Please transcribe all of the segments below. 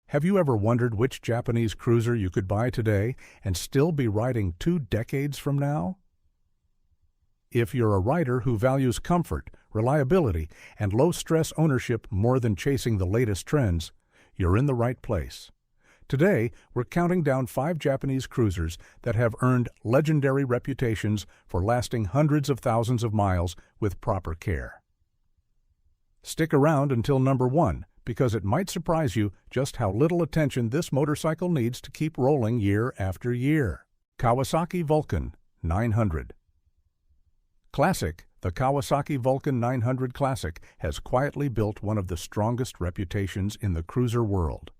Have you ever wondered which Japanese cruiser you could buy today and still be riding 2 decades from now? If you're a rider who values comfort, reliability, and low-stress ownership more than chasing the latest trends, you're in the right place. Today, we're counting down 5 Japanese cruisers that have earned legendary reputations for lasting hundreds of thousands of miles with proper care. Stick around until number 1, because it might surprise you just how little attention this motorcycle needs to keep rolling year after year. Kawasaki Vulcan 900. Classic, the Kawasaki Vulcan 900 Classic has quietly built one of the strongest reputations in the cruiser world.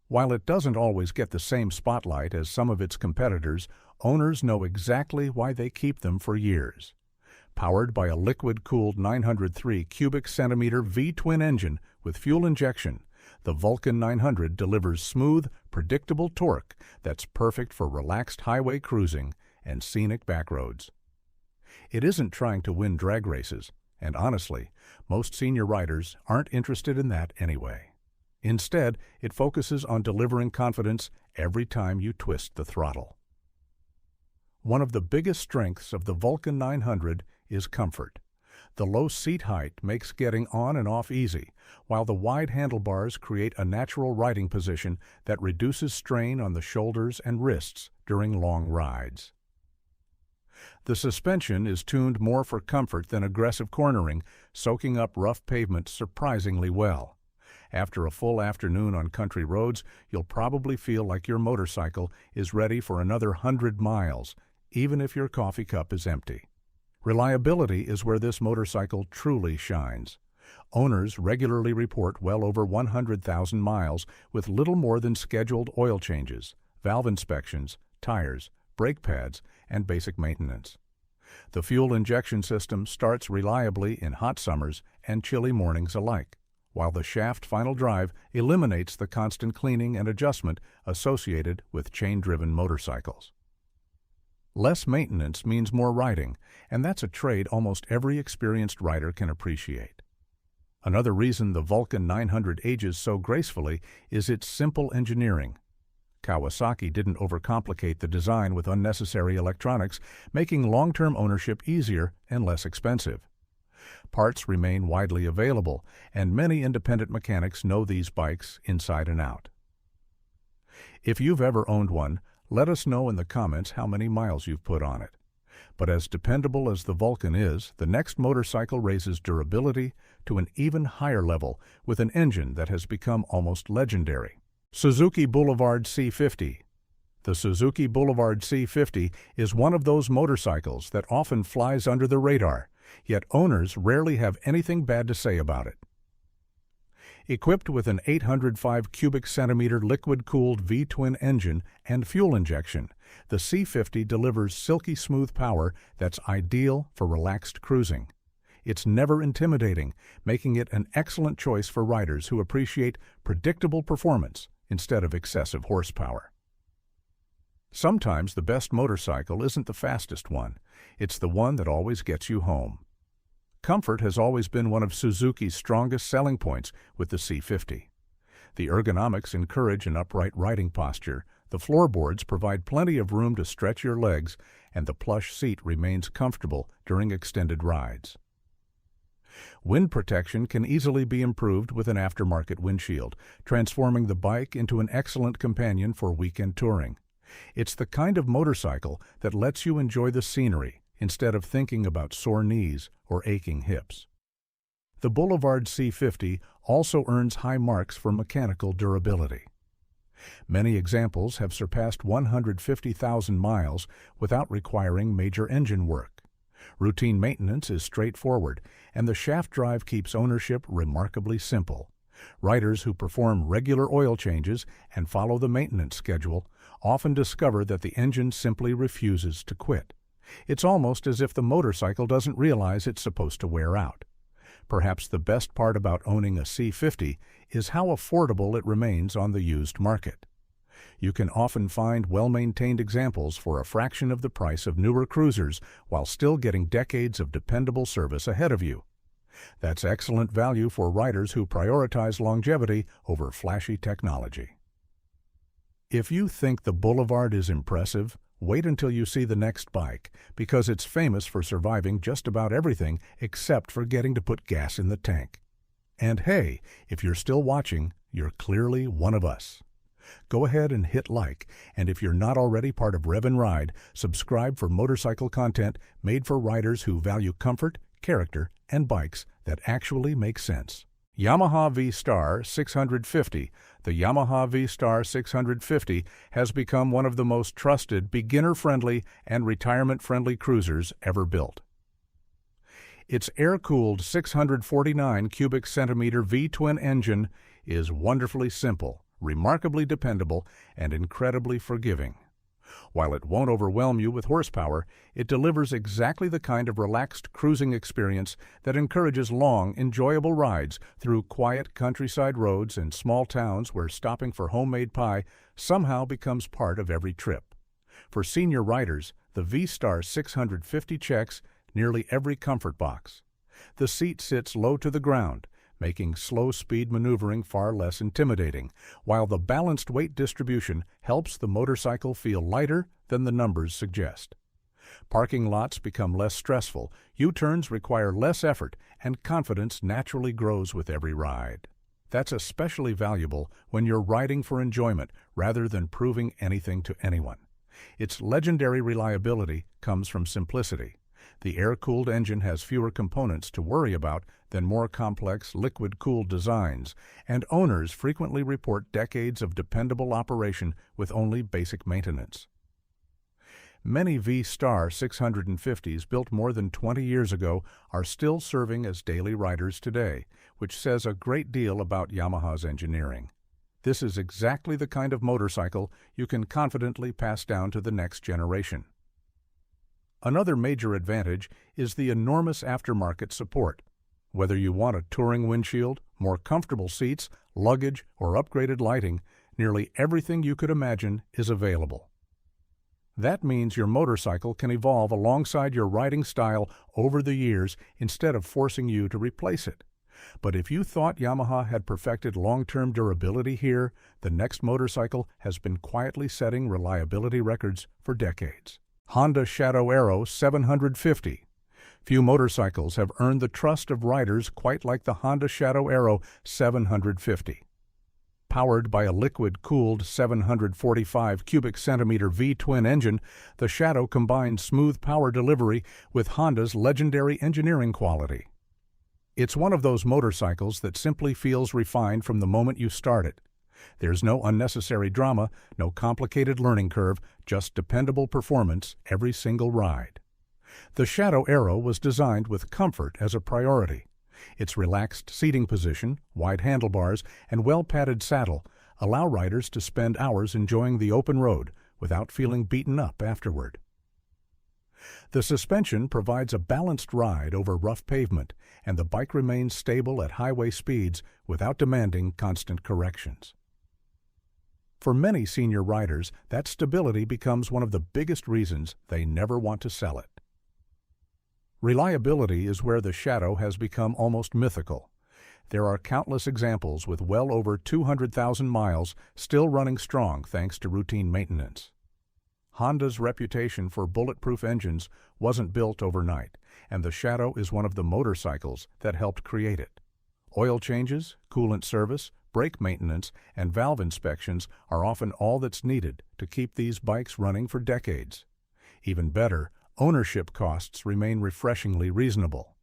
While it doesn't always get the same spotlight as some of its competitors, owners know exactly why they keep them for years. Powered by a liquid-cooled 903 cubic centimeter V-twin engine with fuel injection, the Vulcan 900 delivers smooth, predictable torque that's perfect for relaxed highway cruising and scenic backroads. It isn't trying to win drag races, and honestly, most senior riders aren't interested in that anyway. Instead, it focuses on delivering confidence every time you twist the throttle. One of the biggest strengths of the Vulcan 900 is comfort. The low seat height makes getting on and off easy, while the wide handlebars create a natural riding position that reduces strain on the shoulders and wrists during long rides. The suspension is tuned more for comfort than aggressive cornering, soaking up rough pavement surprisingly well. After a full afternoon on country roads, you'll probably feel like your motorcycle is ready for another 100 miles, even if your coffee cup is empty. Reliability is where this motorcycle truly shines. Owners regularly report well over 100,000 miles with little more than scheduled oil changes, valve inspections, tires, brake pads, and basic maintenance. The fuel injection system starts reliably in hot summers and chilly mornings alike, while the shaft final drive eliminates the constant cleaning and adjustment associated with chain-driven motorcycles. Less maintenance means more riding, and that's a trade almost every experienced rider can appreciate. Another reason the Vulcan 900 ages so gracefully is its simple engineering. Kawasaki didn't overcomplicate the design with unnecessary electronics, making long-term ownership easier and less expensive. Parts remain widely available, and many independent mechanics know these bikes inside and out. If you've ever owned one, let us know in the comments how many miles you've put on it. But as dependable as the Vulcan is, the next motorcycle raises durability to an even higher level with an engine that has become almost legendary. Suzuki Boulevard C50. The Suzuki Boulevard C50 is one of those motorcycles that often flies under the radar, yet owners rarely have anything bad to say about it. Equipped with an 805 cubic centimeter liquid-cooled V-twin engine and fuel injection, the C50 delivers silky smooth power that's ideal for relaxed cruising. It's never intimidating, making it an excellent choice for riders who appreciate predictable performance instead of excessive horsepower. Sometimes the best motorcycle isn't the fastest one, it's the one that always gets you home. Comfort has always been one of Suzuki's strongest selling points with the C50. The ergonomics encourage an upright riding posture, the floorboards provide plenty of room to stretch your legs, and the plush seat remains comfortable during extended rides. Wind protection can easily be improved with an aftermarket windshield, transforming the bike into an excellent companion for weekend touring. It's the kind of motorcycle that lets you enjoy the scenery instead of thinking about sore knees or aching hips. The Boulevard C50 also earns high marks for mechanical durability. Many examples have surpassed 150,000 miles without requiring major engine work. Routine maintenance is straightforward, and the shaft drive keeps ownership remarkably simple. Riders who perform regular oil changes and follow the maintenance schedule often discover that the engine simply refuses to quit. It's almost as if the motorcycle doesn't realize it's supposed to wear out. Perhaps the best part about owning a C50 is how affordable it remains on the used market. You can often find well-maintained examples for a fraction of the price of newer cruisers while still getting decades of dependable service ahead of you. That's excellent value for riders who prioritize longevity over flashy technology. If you think the Boulevard is impressive, wait until you see the next bike, because it's famous for surviving just about everything except for getting to put gas in the tank. And hey, if you're still watching, you're clearly one of us. Go ahead and hit like, and if you're not already part of Rev and Ride, subscribe for motorcycle content made for riders who value comfort, character, and bikes that actually make sense. Yamaha V Star 650. The Yamaha V Star 650 has become one of the most trusted, beginner-friendly, and retirement-friendly cruisers ever built. Its air-cooled 649 cubic centimeter V-twin engine is wonderfully simple, remarkably dependable, and incredibly forgiving. While it won't overwhelm you with horsepower, it delivers exactly the kind of relaxed cruising experience that encourages long, enjoyable rides through quiet countryside roads and small towns where stopping for homemade pie somehow becomes part of every trip. For senior riders, the V Star 650 checks nearly every comfort box. The seat sits low to the ground, making slow-speed maneuvering far less intimidating, while the balanced weight distribution helps the motorcycle feel lighter than the numbers suggest. Parking lots become less stressful, U-turns require less effort, and confidence naturally grows with every ride. That's especially valuable when you're riding for enjoyment rather than proving anything to anyone. Its legendary reliability comes from simplicity. The air-cooled engine has fewer components to worry about than more complex liquid-cooled designs, and owners frequently report decades of dependable operation with only basic maintenance. Many V Star 650s built more than 20 years ago are still serving as daily riders today, which says a great deal about Yamaha's engineering. This is exactly the kind of motorcycle you can confidently pass down to the next generation. Another major advantage is the enormous aftermarket support. Whether you want a touring windshield, more comfortable seats, luggage, or upgraded lighting, nearly everything you could imagine is available. That means your motorcycle can evolve alongside your riding style over the years instead of forcing you to replace it. But if you thought Yamaha had perfected long-term durability here, the next motorcycle has been quietly setting reliability records for decades. Honda Shadow Aero 750. Few motorcycles have earned the trust of riders quite like the Honda Shadow Aero 750. Powered by a liquid-cooled 745 cubic centimeter V-twin engine, the Shadow combines smooth power delivery with Honda's legendary engineering quality. It's one of those motorcycles that simply feels refined from the moment you start it. There's no unnecessary drama, no complicated learning curve, just dependable performance every single ride. The Shadow Aero was designed with comfort as a priority. Its relaxed seating position, wide handlebars, and well-padded saddle allow riders to spend hours enjoying the open road without feeling beaten up afterward. The suspension provides a balanced ride over rough pavement, and the bike remains stable at highway speeds without demanding constant corrections. For many senior riders, that stability becomes one of the biggest reasons they never want to sell it. Reliability is where the Shadow has become almost mythical. There are countless examples with well over 200,000 miles still running strong thanks to routine maintenance. Honda's reputation for bulletproof engines wasn't built overnight, and the Shadow is one of the motorcycles that helped create it. Oil changes, coolant service, brake maintenance, and valve inspections are often all that's needed to keep these bikes running for decades. Even better, ownership costs remain refreshingly reasonable.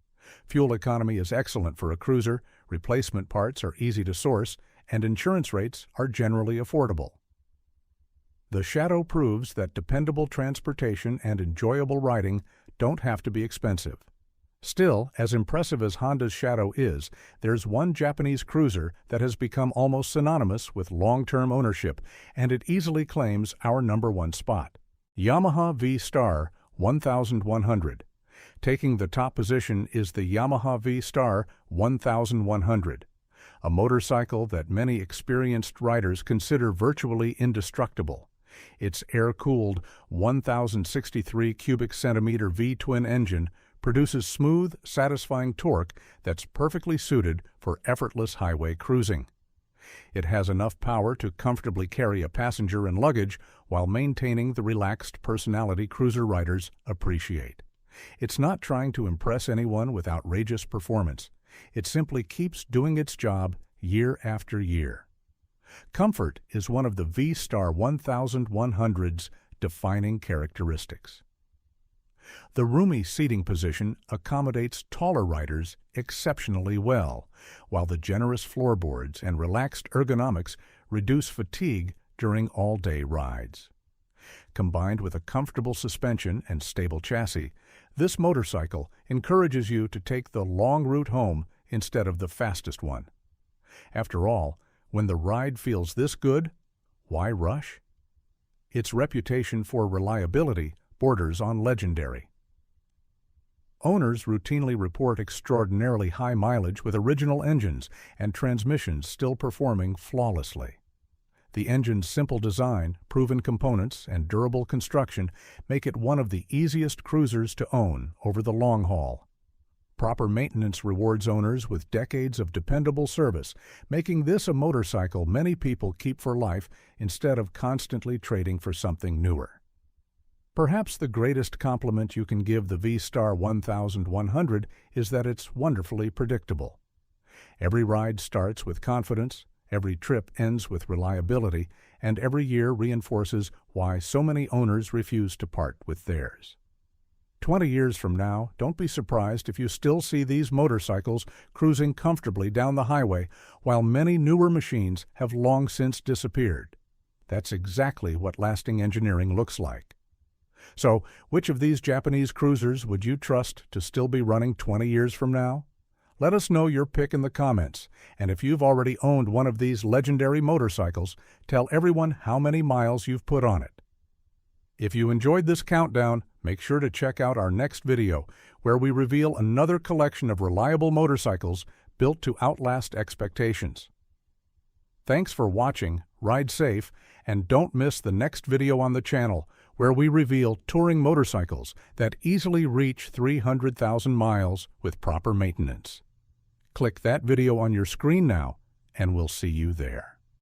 Fuel economy is excellent for a cruiser, replacement parts are easy to source, and insurance rates are generally affordable. The Shadow proves that dependable transportation and enjoyable riding don't have to be expensive. Still, as impressive as Honda's Shadow is, there's one Japanese cruiser that has become almost synonymous with long-term ownership, and it easily claims our #1 spot. Yamaha V Star 1100. Taking the top position is the Yamaha V Star 1100, a motorcycle that many experienced riders consider virtually indestructible. Its air-cooled 1063 cubic centimeter V-twin engine produces smooth, satisfying torque that's perfectly suited for effortless highway cruising. It has enough power to comfortably carry a passenger and luggage while maintaining the relaxed personality cruiser riders appreciate. It's not trying to impress anyone with outrageous performance. It simply keeps doing its job year after year. Comfort is one of the V Star 1100's defining characteristics. The roomy seating position accommodates taller riders exceptionally well, while the generous floorboards and relaxed ergonomics reduce fatigue during all-day rides. Combined with a comfortable suspension and stable chassis, this motorcycle encourages you to take the long route home instead of the fastest one. After all, when the ride feels this good, why rush? Its reputation for reliability borders on legendary. Owners routinely report extraordinarily high mileage with original engines and transmissions still performing flawlessly. The engine's simple design, proven components, and durable construction make it one of the easiest cruisers to own over the long haul. Proper maintenance rewards owners with decades of dependable service, making this a motorcycle many people keep for life instead of constantly trading for something newer. Perhaps the greatest compliment you can give the V Star 1100 is that it's wonderfully predictable. Every ride starts with confidence, every trip ends with reliability, and every year reinforces why so many owners refuse to part with theirs. 20 years from now, don't be surprised if you still see these motorcycles cruising comfortably down the highway while many newer machines have long since disappeared. That's exactly what lasting engineering looks like. So, which of these Japanese cruisers would you trust to still be running 20 years from now? Let us know your pick in the comments, and if you've already owned one of these legendary motorcycles, tell everyone how many miles you've put on it. If you enjoyed this countdown, make sure to check out our next video, where we reveal another collection of reliable motorcycles built to outlast expectations. Thanks for watching, ride safe, and don't miss the next video on the channel, where we reveal touring motorcycles that easily reach 300,000 miles with proper maintenance. Click that video on your screen now, and we'll see you there.